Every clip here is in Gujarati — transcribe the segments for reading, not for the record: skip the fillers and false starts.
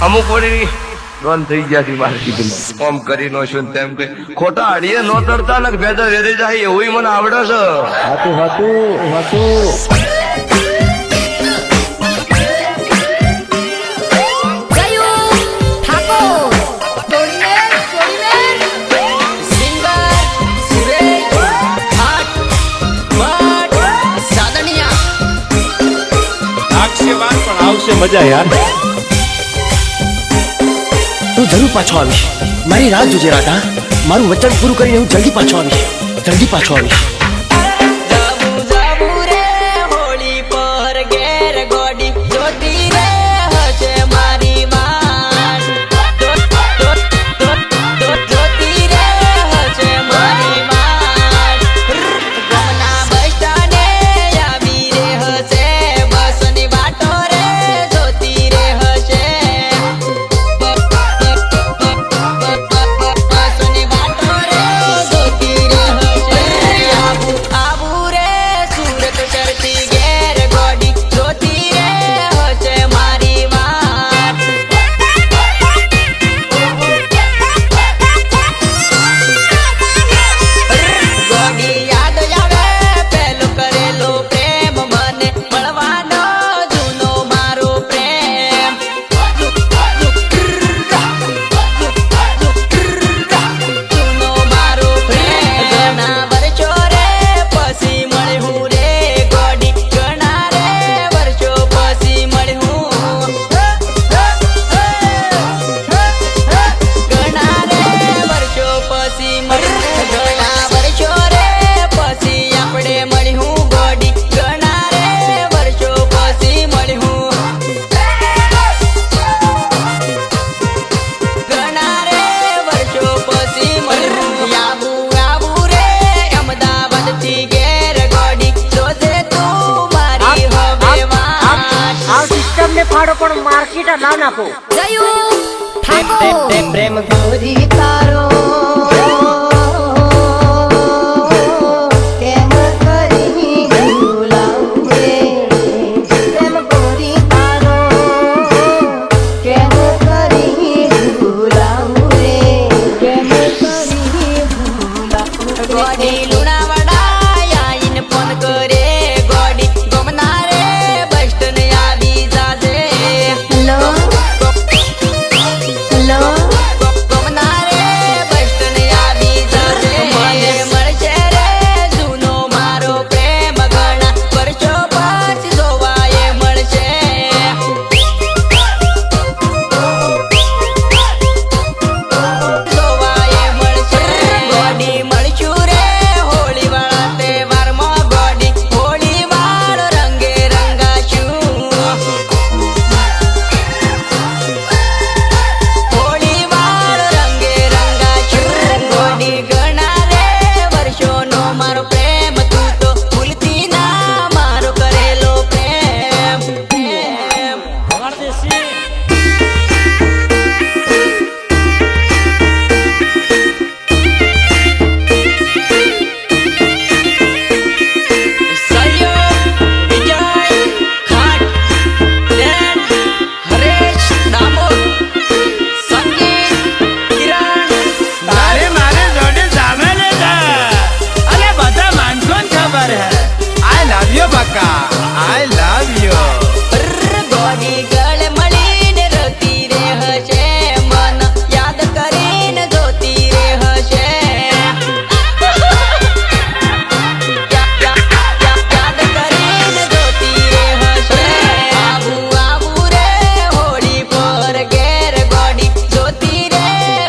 અમુક વળી ડોન થઈ ગયા છે માર્કેટમાં કોમ કરી નો છું તેમ કે ખોટા હાડીએ નો તરતા ને ભેદા વેરી જાય એવું મને આવડે છે. હાતું હાતું હાતું મજા યાર. તું જરૂર પાછો આવીશ. મારી રાહ જોજે રાધા. મારું વચન પૂરું કરીને હું જલ્દી પાછો આવીશ. જલ્દી પાછો આવીશ. ફાડો પણ માર્કેટ ના નાખો. પ્રેમ ગોરી તારો કેમ કરી ભૂલાવું રે. પ્રેમ ગોરી તારો કેમ કરી ભૂલાવું રે. કેમ કરી ભૂલાવું ગોડી લુણાવાડા આઈને ફોન કરે. ગોડી ગમના રે બસ ને આવી જાજે. હેલો હેલો ગમના રે બસ ને આવી જાજે. મને મળશે રે જૂનો મારો પ્રેમ ઘણા વર્ષો પછી જોવાય મળશે. જોવાય મળશે. ગોડી મળશું રે હોળી વાળા તહેવારમાં. ગોડી હોળી વાળો રંગે રંગાશું. હોળી વાળો રંગે રંગાશું. ગોડી ઘણા રે વર્ષોનો મારો પ્રેમ તું તો ભૂલતી ના મારો કરેલો પ્રેમ. સહયોગ વિજય ખાટ બેન હરેશ દામોદ સંગીત કિરણ. તારે મારે જોડે સામે લેતા અને બધા માણસો ખબર હે. આઈ લવ યુ બકા, આઈ લવ યુ. ગોડી ગળે મળીને રતી રે હશે. મન યાદ કરીને જોતી રે હશે. યાદ કરીને જોતી રે હશે. આવું આવું રે હોળી પર ઘેર. ગોડી જોતી રે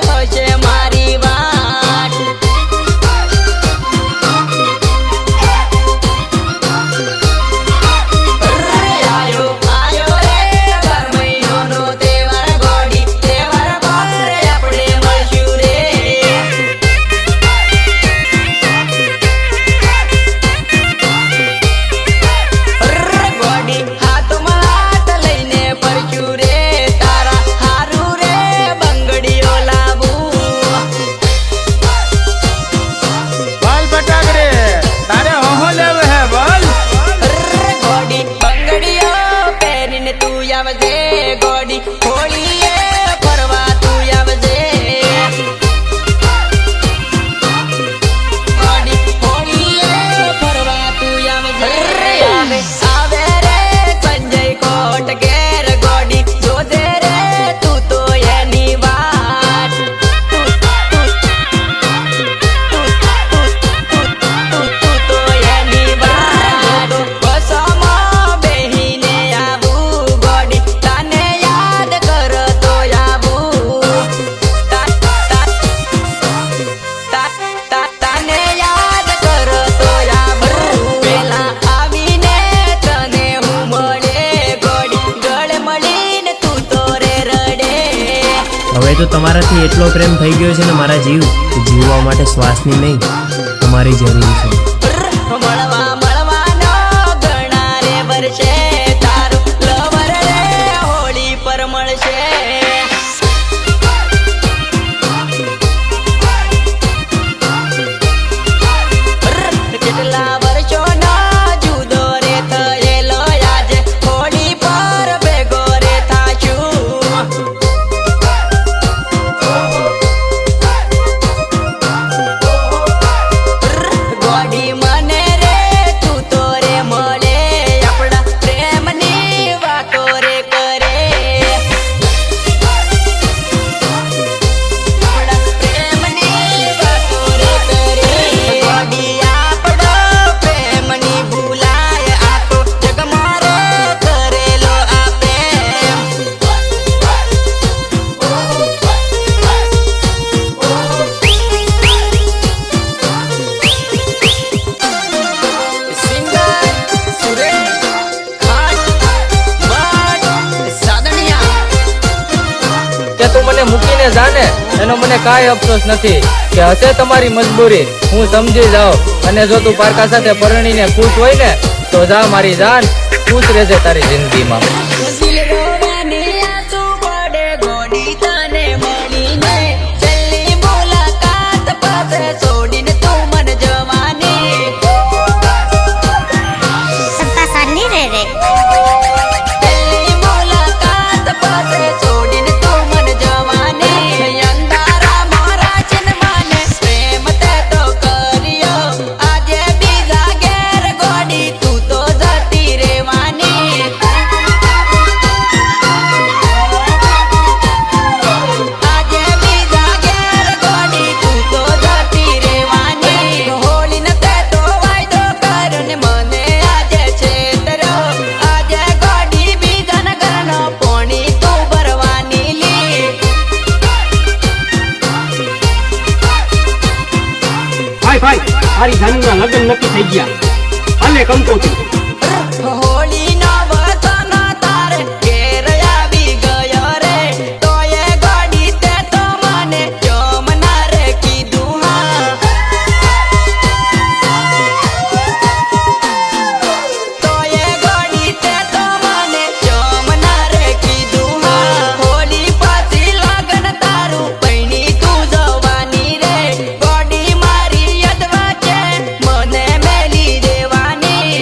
હશે મારી વાટ. આયો આયો રે બાર મહિનાનો તહેવાર. ગોડી તહેવાર પર આપણે મળશું રે. ગોડી હાથમાં હાથ લઈને ફરશું રે. તારા હારું રે બંગડીઓ લાવું. બોલ બટાક રે, તારે હોહો લેવ હે બોલ. ગોડી બંગડીઓ પહેરીને તું આવજે. ગોડી હોળીએ હવે તો તમારાથી એટલો પ્રેમ થઈ ગયો છે ને મારા જીવ કે જીવવા માટે શ્વાસની નહીં તમારી જરૂર છે. મળવાનો ઘણા રે વર્ષે તારું લવર રે હોળી પર મળશે. કેટલા વર્ષોનો જુદો રે થયેલો આજે હોળી પર ભેગો રે થાશું. ગોડી મને રે તું તો રે મળે આપણા પ્રેમની વાતો રે કરે. આપણા પ્રેમની વાતો રે કરે. ગોડી આપણો પ્રેમની ભૂલાય આ તો જગમાં રે કરેલો આ પ્રેમ. સિંગર સુરેશ ખાટ ભટ્ટ સાદણિયા. કે તું મને મૂકીને જાને એનો મને કાંઈ અફસોસ નથી કે હશે તમારી મજબૂરી હું સમજી જાઉં અને જો તું પારકા સાથે પરણીને ખુશ હોય ને તો જા મારી જાન ખુશ રહેજે તારી જિંદગીમાં. દિલ રોવે ને આંસુ પડે ગોડી તને મળીને છેલ્લી મુલાકાત પાસે છોડીને તું મન જવાની. છેલ્લી મુલાકાત પાસે છોડીને તું મન જવાની. અંધારા મોરા છે ને મને પ્રેમ તે તો કર્યો આજે બીજા ઘેર ગોડી તું તો જતી રહેવાની. આજે બીજા ઘેર ગોડી તું તો જતી રહેવાની. હોળી ને તે તો વાયદો કર્યો ને મને આજે છેતર્યો. આજે ગોડી બીજાના ઘરનો પોણી તું ભરવાની લી. ભાઈ મારી જાનુના લગ્ન નક્કી થઈ ગયા અને કંકોત્રી. હોળીનો વસન તારે ઘેર આવી ગયો રે તોય ગોડી તે તો મને જમના રે કીધું. હા તોય ગોડી તે તો મને જમના રે કીધું. હા હોળી પછી લગન તારું પૈણી તું જવાની રે ગોડી મારી યદવા છે મને મેલી દેવાની.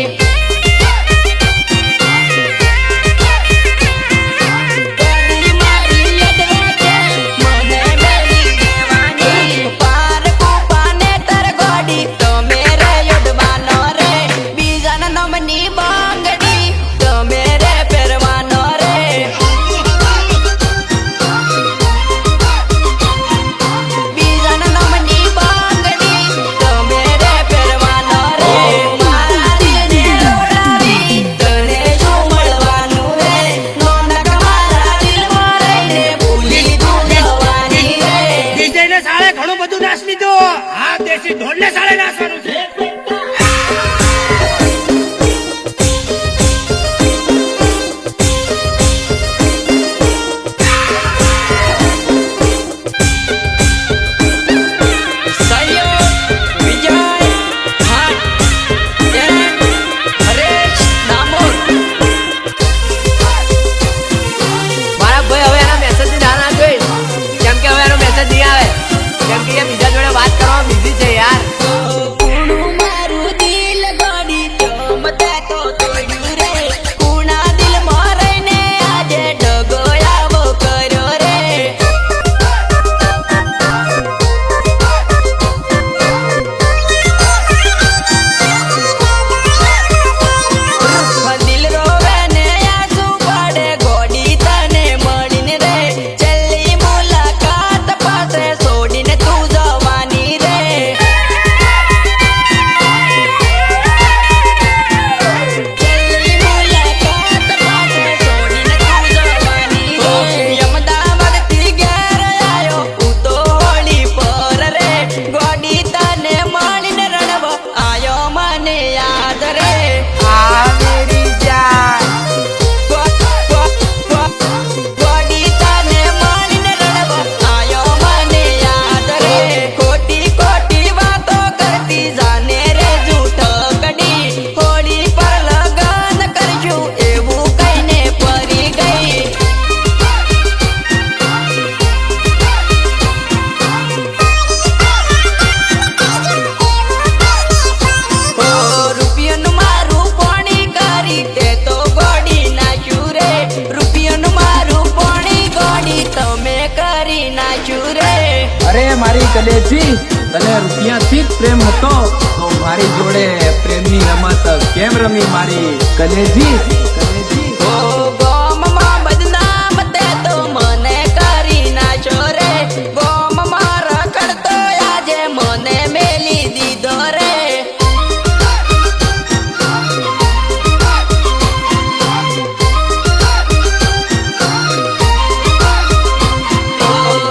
કલેજી તને રૂપિયાથી જ પ્રેમ હતો તો મારી જોડે પ્રેમની રમત કેમ રમી મારી કલેજી કલેજી ઓ ગોમમાં બદનામ તે તો મને કરી નાખ્યો રે ગોમમાં રખડતો આજે મને મેલી દીધો રે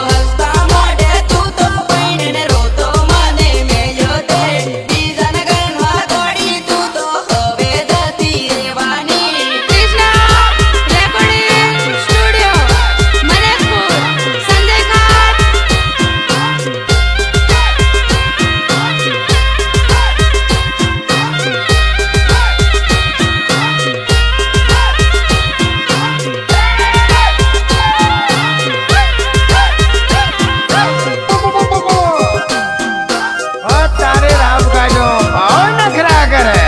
હસતા મોઢે તું તો પૈણીને રોતો મને મેલ્યો તે બીજાના ઘરમાં દોડી તું તો હવે જતી રહેવાની રેકોર્ડિંગ સ્ટુડિયો મલેકપુર સંદેખાર ઓ તારે રામ કાઢો ભાવ નખરા કરે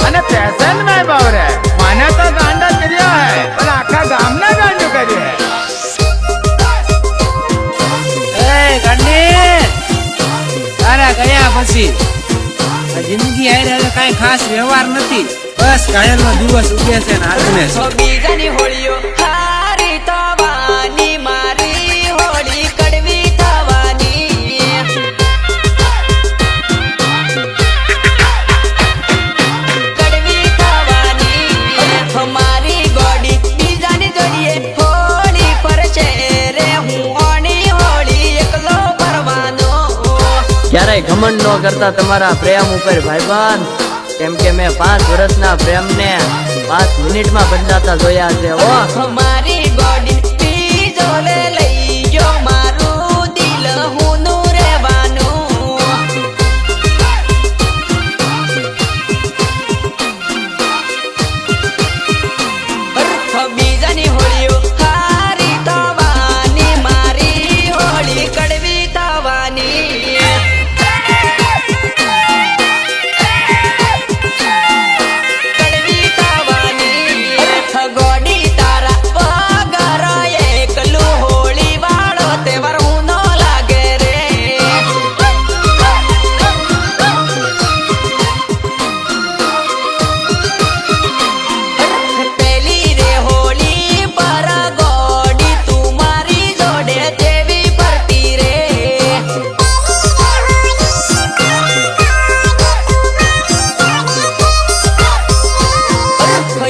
અને પેશન માં ભાવ રે મને તો ગાંડા કર્યો હે પણ આખા ગામના ગાંડું કર્યું હે એ ગાંડી તારા ગયા પછી આ જિંદગી હારે હવે કાંઈ ખાસ વ્યવહાર નથી બસ કાયલનો દિવસ ઉગે છે ને આજને ઓ બીજાની હોળીઓ હારી થવાની મારી હોળી કડવી થવાની કડવી થવાની મારી ગોડી બીજાની જોડીએ હોળી ફરશે રે હું ઓણી હોળી એકલો ફરવાનો ક્યારેય ઘમંડ ન કરતા તમારા પ્રેમ ઉપર ભાઈબંધ કેમ કે મેં 5 વર્ષના પ્રેમને 5 મિનિટમાં બદલાતા જોયા છે ઓ મારી ગોડી બીજો લઈ ગયો મારું દિલ હું નું રહેવાનું બીજાની હોળીઓ હારી થવાની મારી હોળી કડવી થવાની કડવી થવાની ગોડી તારા વગર એકલું હોળી વાળો તહેવાર હું નો લાગે રે પેલી રે હોળી પર ગોડી તું મારી જોડે જેવી ફરતી રે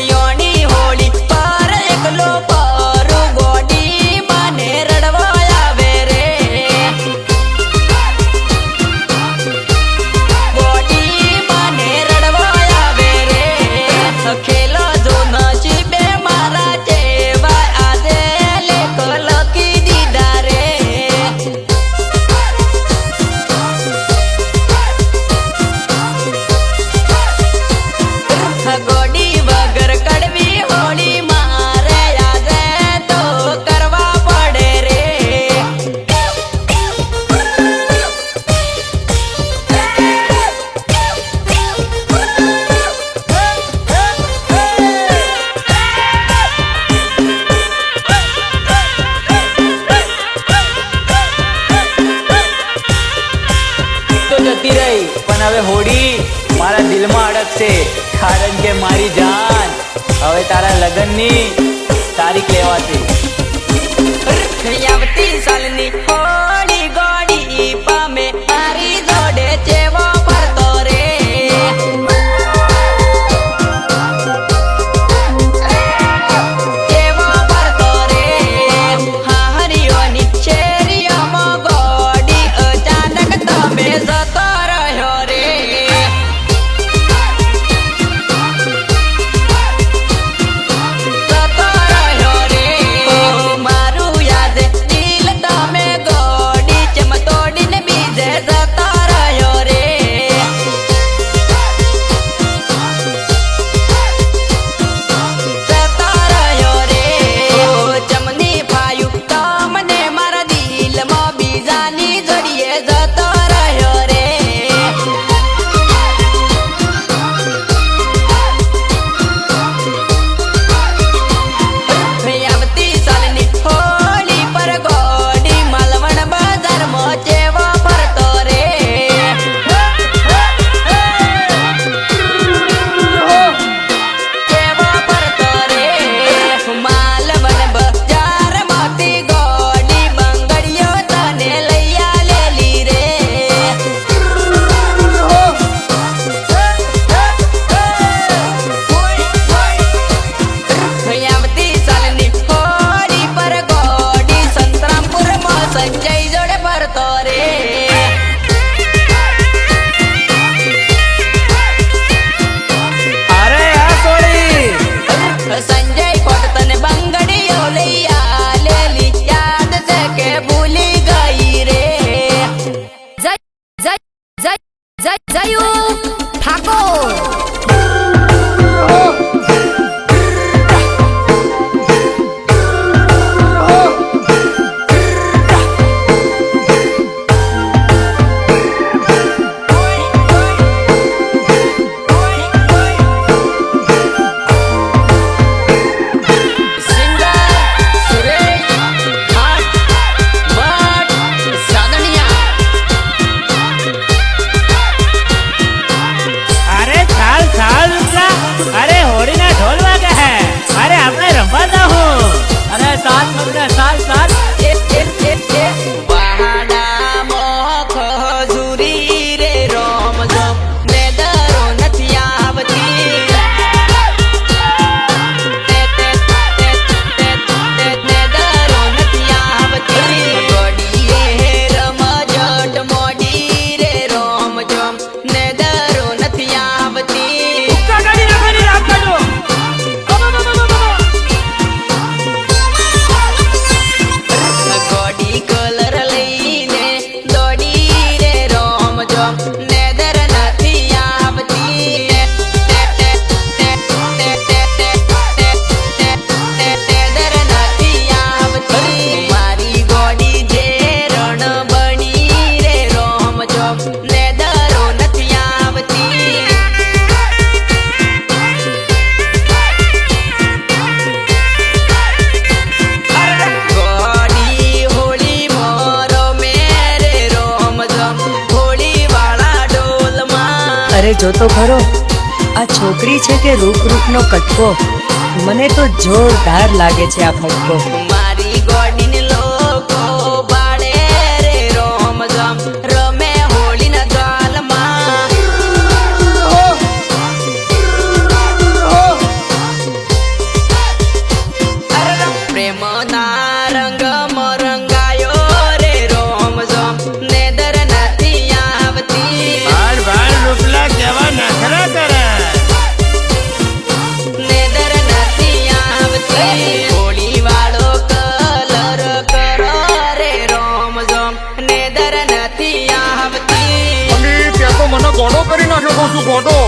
યોની હોળી પર એકલો પર ગોડી મને રડવા આવે રે ગોડી મને રડવા આવે રે ખેલો જો નસીબે મારા જેવા આજે લેખ લખી દીધા રે ગોડી વગર કડવી હોળી મારે આજે તો કરવા પડે રે તો જતી રહી પણ હવે હોડી મારા દિલમાં અડકશે કારણ કે મારી જાન હવે તારા લગ્નની તારીખ લેવાશે આવતી સાલની હોળી ગોડી પામે મારી જોડે જેવો ફરતો રે જેવો ફરતો રે હાહરીઓની શેરીઓમાં ગોડી અચાનક તમે જતો રહ્યો રે જતો રહ્યો રે જોતો ખરો આ છોકરી છે કે રૂપ રૂપનો કટકો મને તો જોરદાર લાગે છે આ ફટકો મારી ગોડીને લોકો બાળે રે રોમ ઝમ રમે હોળીના ગાલમાં અરે પ્રેમના રંગમાં રંગાયો રે રોમ ઝમ નેદર નથી આવતી બાળ બાળ રૂપલા કેવા નખરા કરે નેદર નથી આવતી હોળી વાળો કલર કરો રે રોમ ઝમ નેદર નથી આવતી ત્યાં તો મને ગોળો કરી નાખ્યો છું ગોળો